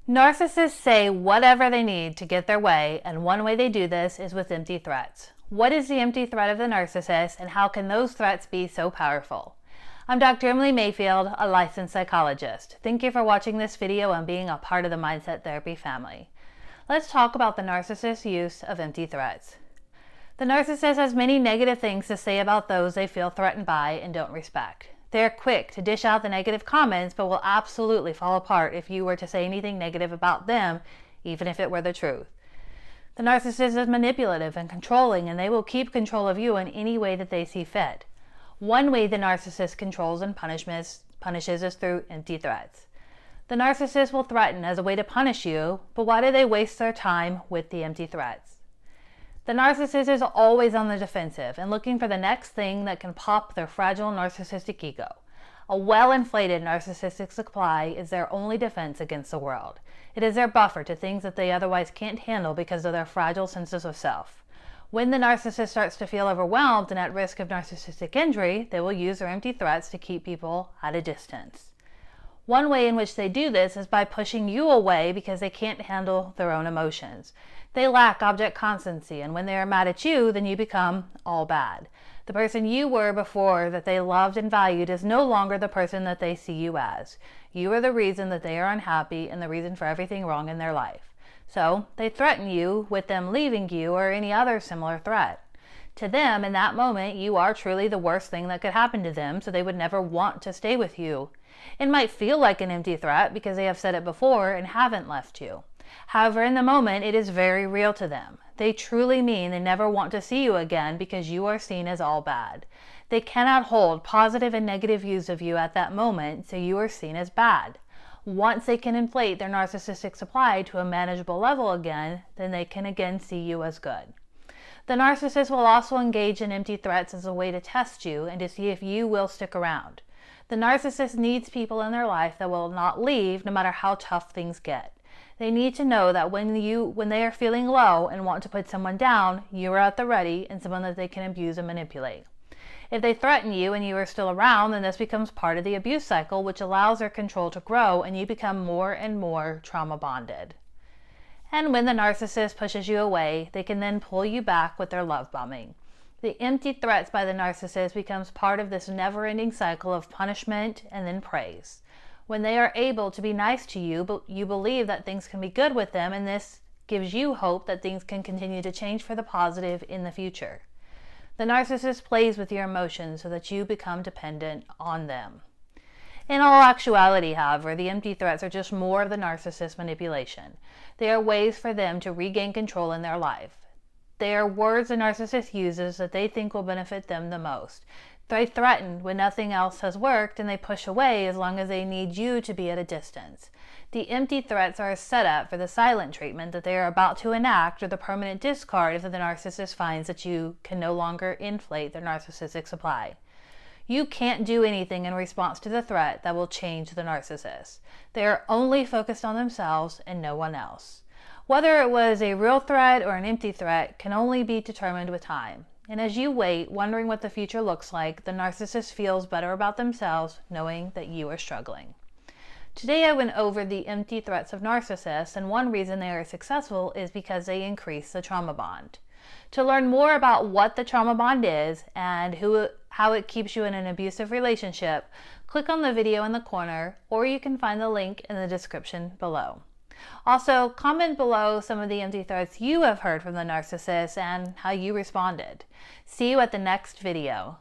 Narcissists say whatever they need to get their way, and one way they do this is with empty threats. What is the empty threat of the narcissist, and how can those threats be so powerful? I'm Dr. Emily Mayfield, a licensed psychologist. Thank you for watching this video and being a part of the Mindset Therapy family. Let's talk about the narcissist's use of empty threats. The narcissist has many negative things to say about those they feel threatened by and don't respect. They're quick to dish out the negative comments, but will absolutely fall apart if you were to say anything negative about them, even if it were the truth. The narcissist is manipulative and controlling, and they will keep control of you in any way that they see fit. One way the narcissist controls and punishes is through empty threats. The narcissist will threaten as a way to punish you, but why do they waste their time with the empty threats? The narcissist is always on the defensive and looking for the next thing that can pop their fragile narcissistic ego. A well-inflated narcissistic supply is their only defense against the world. It is their buffer to things that they otherwise can't handle because of their fragile senses of self. When the narcissist starts to feel overwhelmed and at risk of narcissistic injury, they will use their empty threats to keep people at a distance. One way in which they do this is by pushing you away because they can't handle their own emotions. They lack object constancy, and when they are mad at you, then you become all bad. The person you were before that they loved and valued is no longer the person that they see you as. You are the reason that they are unhappy and the reason for everything wrong in their life. So they threaten you with them leaving you or any other similar threat. To them, in that moment, you are truly the worst thing that could happen to them, so they would never want to stay with you. It might feel like an empty threat because they have said it before and haven't left you. However, in the moment, it is very real to them. They truly mean they never want to see you again because you are seen as all bad. They cannot hold positive and negative views of you at that moment, so you are seen as bad. Once they can inflate their narcissistic supply to a manageable level again, then they can again see you as good. The narcissist will also engage in empty threats as a way to test you and to see if you will stick around. The narcissist needs people in their life that will not leave no matter how tough things get. They need to know that when they are feeling low and want to put someone down, you are at the ready and someone that they can abuse and manipulate. If they threaten you and you are still around, then this becomes part of the abuse cycle, which allows their control to grow and you become more and more trauma bonded. And when the narcissist pushes you away, they can then pull you back with their love bombing. The empty threats by the narcissist becomes part of this never-ending cycle of punishment and then praise. When they are able to be nice to you, but you believe that things can be good with them, and this gives you hope that things can continue to change for the positive in the future. The narcissist plays with your emotions so that you become dependent on them. In all actuality, however, the empty threats are just more of the narcissist's manipulation. They are ways for them to regain control in their life. They are words the narcissist uses that they think will benefit them the most. They threaten when nothing else has worked, and they push away as long as they need you to be at a distance. The empty threats are a setup for the silent treatment that they are about to enact or the permanent discard if the narcissist finds that you can no longer inflate their narcissistic supply. You can't do anything in response to the threat that will change the narcissist. They are only focused on themselves and no one else. Whether it was a real threat or an empty threat can only be determined with time. And as you wait, wondering what the future looks like, the narcissist feels better about themselves knowing that you are struggling. Today I went over the empty threats of narcissists, and one reason they are successful is because they increase the trauma bond. To learn more about what the trauma bond is and how it keeps you in an abusive relationship, click on the video in the corner, or you can find the link in the description below. Also, comment below some of the empty threats you have heard from the narcissist and how you responded. See you at the next video.